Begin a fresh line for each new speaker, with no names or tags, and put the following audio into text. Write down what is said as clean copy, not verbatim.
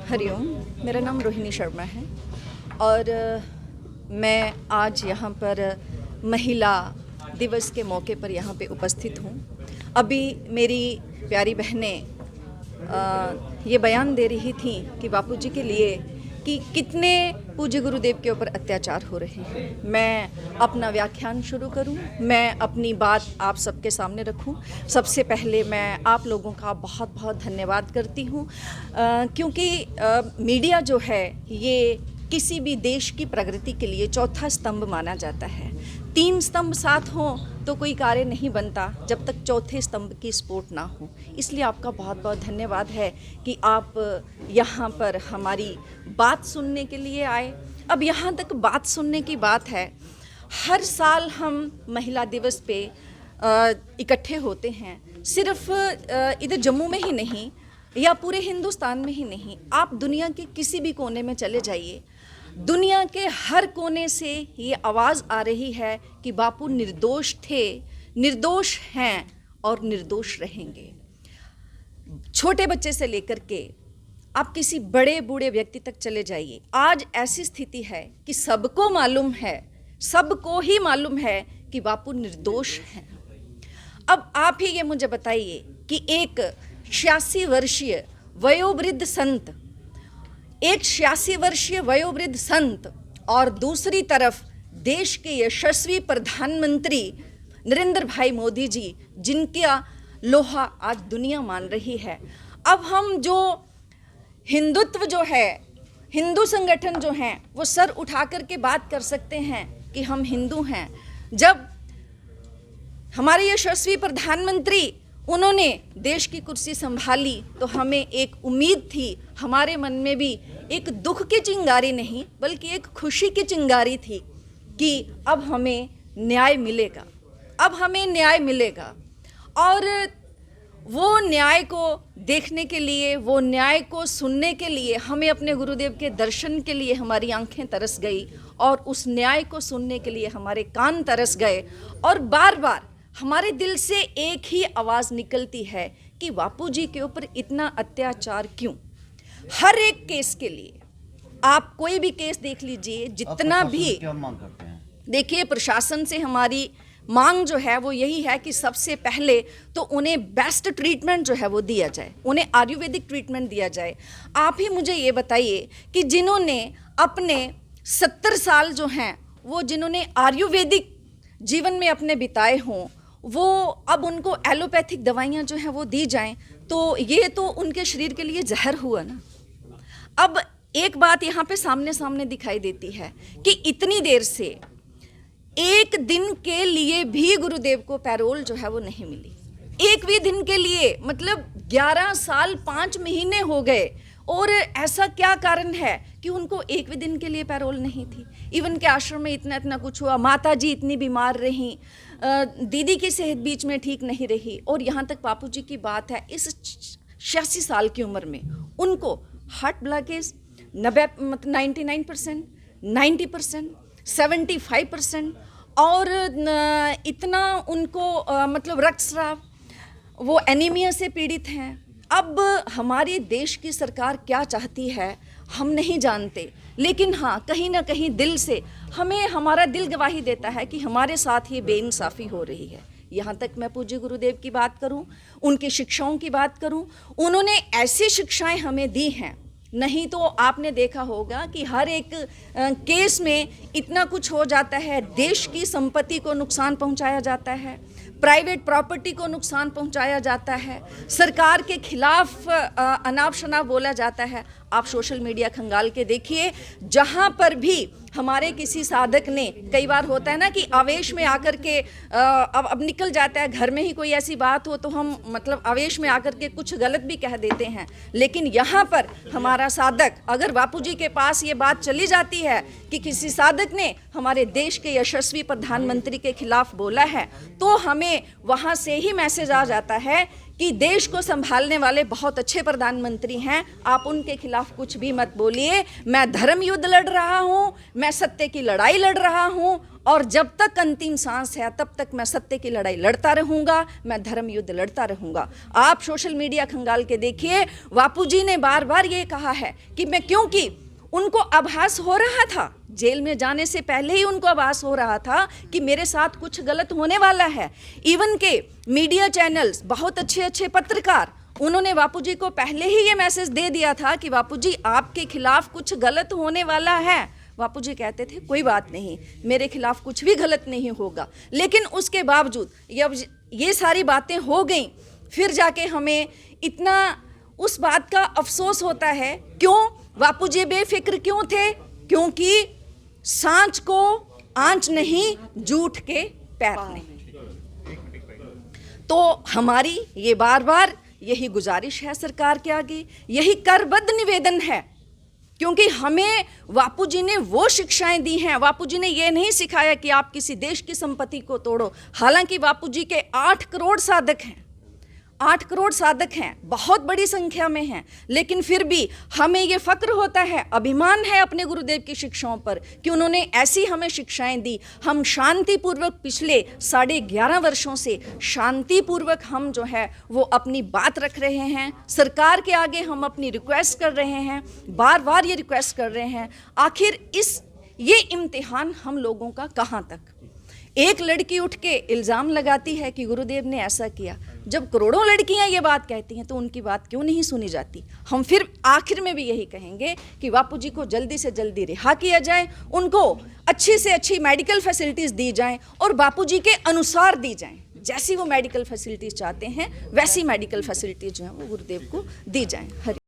हरिओम, मेरा नाम रोहिणी शर्मा है और मैं आज यहाँ पर महिला दिवस के मौके पर यहाँ पे उपस्थित हूँ। अभी मेरी प्यारी बहनें ये बयान दे रही थी कि बापूजी के लिए कि कितने पूज्य गुरुदेव के ऊपर अत्याचार हो रहे हैं। मैं अपना व्याख्यान शुरू करूं, मैं अपनी बात आप सबके सामने रखूं। सबसे पहले मैं आप लोगों का बहुत बहुत धन्यवाद करती हूं, क्योंकि मीडिया जो है ये किसी भी देश की प्रगति के लिए चौथा स्तंभ माना जाता है। 3 स्तंभ साथ हों तो कोई कार्य नहीं बनता जब तक चौथे स्तंभ की सपोर्ट ना हो। इसलिए आपका बहुत बहुत धन्यवाद है कि आप यहाँ पर हमारी बात सुनने के लिए आए। अब यहाँ तक बात सुनने की बात है, हर साल हम महिला दिवस पे इकट्ठे होते हैं। सिर्फ इधर जम्मू में ही नहीं या पूरे हिंदुस्तान में ही नहीं, आप दुनिया के किसी भी कोने में चले जाइए, दुनिया के हर कोने से ये आवाज़ आ रही है कि बापू निर्दोष थे, निर्दोष हैं और निर्दोष रहेंगे। छोटे बच्चे से लेकर के आप किसी बड़े बूढ़े व्यक्ति तक चले जाइए, आज ऐसी स्थिति है कि सबको मालूम है, सबको ही मालूम है कि बापू निर्दोष हैं। अब आप ही ये मुझे बताइए कि एक 86 वर्षीय वयोवृद्ध संत, एक 86 वर्षीय वयोवृद्ध संत और दूसरी तरफ देश के यशस्वी प्रधानमंत्री नरेंद्र भाई मोदी जी, जिनका लोहा आज दुनिया मान रही है। अब हम जो हिंदुत्व जो है, हिंदू संगठन जो हैं, वो सर उठा कर के बात कर सकते हैं कि हम हिंदू हैं। जब हमारे यशस्वी प्रधानमंत्री उन्होंने देश की कुर्सी संभाली तो हमें एक उम्मीद थी, हमारे मन में भी एक दुख की चिंगारी नहीं बल्कि एक खुशी की चिंगारी थी कि अब हमें न्याय मिलेगा, अब हमें न्याय मिलेगा। और वो न्याय को देखने के लिए, वो न्याय को सुनने के लिए हमें अपने गुरुदेव के दर्शन के लिए हमारी आंखें तरस गई और उस न्याय को सुनने के लिए हमारे कान तरस गए। और बार बार हमारे दिल से एक ही आवाज़ निकलती है कि बापूजी के ऊपर इतना अत्याचार क्यों। हर एक केस के लिए आप कोई भी केस देख लीजिए, जितना भी,
क्या मांग करते हैं?
देखिए, प्रशासन से हमारी मांग जो है वो यही है कि सबसे पहले तो उन्हें बेस्ट ट्रीटमेंट जो है वो दिया जाए, उन्हें आयुर्वेदिक ट्रीटमेंट दिया जाए। आप ही मुझे ये बताइए कि जिन्होंने अपने 70 साल जो हैं वो जिन्होंने आयुर्वेदिक जीवन में अपने बिताए हों, वो अब उनको एलोपैथिक दवाइयाँ जो हैं वो दी जाएं, तो ये तो उनके शरीर के लिए जहर हुआ ना। अब एक बात यहाँ पे सामने सामने दिखाई देती है कि इतनी देर से एक दिन के लिए भी गुरुदेव को पैरोल जो है वो नहीं मिली। एक भी दिन के लिए, मतलब 11 साल 5 महीने हो गए और ऐसा क्या कारण है कि उनको एक भी दिन के लिए पैरोल नहीं थी। इवन के आश्रम में इतना इतना कुछ हुआ, माता जी इतनी बीमार रहीं, दीदी की सेहत बीच में ठीक नहीं रही, और यहाँ तक बापूजी की बात है, इस 86 साल की उम्र में उनको हार्ट ब्लॉकेज 99%, 90%, 75% और इतना उनको मतलब रक्तस्राव, वो एनीमिया से पीड़ित हैं। अब हमारे देश की सरकार क्या चाहती है हम नहीं जानते, लेकिन हाँ, कहीं ना कहीं दिल से हमें, हमारा दिल गवाही देता है कि हमारे साथ ये बेइंसाफ़ी हो रही है। यहाँ तक मैं पूज्य गुरुदेव की बात करूँ, उनकी शिक्षाओं की बात करूँ, उन्होंने ऐसी शिक्षाएं हमें दी हैं, नहीं तो आपने देखा होगा कि हर एक केस में इतना कुछ हो जाता है, देश की संपत्ति को नुकसान पहुंचाया जाता है, प्राइवेट प्रॉपर्टी को नुकसान पहुंचाया जाता है, सरकार के खिलाफ अनाप शनाप बोला जाता है। आप सोशल मीडिया खंगाल के देखिए, जहां पर भी हमारे किसी साधक ने, कई बार होता है ना कि आवेश में आकर के अब निकल जाता है, घर में ही कोई ऐसी बात हो तो हम मतलब आवेश में आकर के कुछ गलत भी कह देते हैं, लेकिन यहाँ पर हमारा साधक, अगर बापूजी के पास ये बात चली जाती है कि किसी साधक ने हमारे देश के यशस्वी प्रधानमंत्री के खिलाफ बोला है, तो हमें वहाँ से ही मैसेज आ जाता है कि देश को संभालने वाले बहुत अच्छे प्रधानमंत्री हैं, आप उनके खिलाफ कुछ भी मत बोलिए। मैं धर्म युद्ध लड़ रहा हूं, मैं सत्य की लड़ाई लड़ रहा हूं, और जब तक अंतिम सांस है तब तक मैं सत्य की लड़ाई लड़ता रहूंगा, मैं धर्म युद्ध लड़ता रहूंगा। आप सोशल मीडिया खंगाल के देखिए, बापू जी ने बार बार ये कहा है कि मैं, क्योंकि उनको आभास हो रहा था, जेल में जाने से पहले ही उनको आभास हो रहा था कि मेरे साथ कुछ गलत होने वाला है। इवन के मीडिया चैनल्स, बहुत अच्छे अच्छे पत्रकार, उन्होंने बापू जी को पहले ही ये मैसेज दे दिया था कि बापू जी आपके खिलाफ कुछ गलत होने वाला है। बापू जी कहते थे कोई बात नहीं, मेरे खिलाफ कुछ भी गलत नहीं होगा। लेकिन उसके बावजूद जब ये सारी बातें हो गई, फिर जाके हमें इतना उस बात का अफसोस होता है, क्यों बापू जी बेफिक्र क्यों थे? क्योंकि सांच को आंच नहीं, झूठ के पैर नहीं। तो हमारी ये बार बार यही गुजारिश है सरकार के आगे, यही करबद्ध निवेदन है, क्योंकि हमें बापू जी ने वो शिक्षाएं दी हैं। बापू जी ने ये नहीं सिखाया कि आप किसी देश की संपत्ति को तोड़ो। हालांकि बापू जी के 8 करोड़ साधक हैं, 8 करोड़ साधक हैं, बहुत बड़ी संख्या में हैं, लेकिन फिर भी हमें ये फक्र होता है, अभिमान है अपने गुरुदेव की शिक्षाओं पर कि उन्होंने ऐसी हमें शिक्षाएं दी। हम शांतिपूर्वक पिछले 11.5 वर्षों से शांतिपूर्वक हम जो है वो अपनी बात रख रहे हैं। सरकार के आगे हम अपनी रिक्वेस्ट कर रहे हैं, बार बार ये रिक्वेस्ट कर रहे हैं। आखिर ये इम्तिहान हम लोगों का कहाँ तक? एक लड़की उठ के इल्ज़ाम लगाती है कि गुरुदेव ने ऐसा किया। जब करोड़ों लड़कियां ये बात कहती हैं तो उनकी बात क्यों नहीं सुनी जाती? हम फिर आखिर में भी यही कहेंगे कि बापू जी को जल्दी से जल्दी रिहा किया जाए, उनको अच्छी से अच्छी मेडिकल फैसिलिटीज़ दी जाएं और बापू जी के अनुसार दी जाएं। जैसी वो मेडिकल फैसिलिटीज़ चाहते हैं वैसी मेडिकल फैसिलिटीज़ जो हैं वो गुरुदेव को दी जाएं। हरि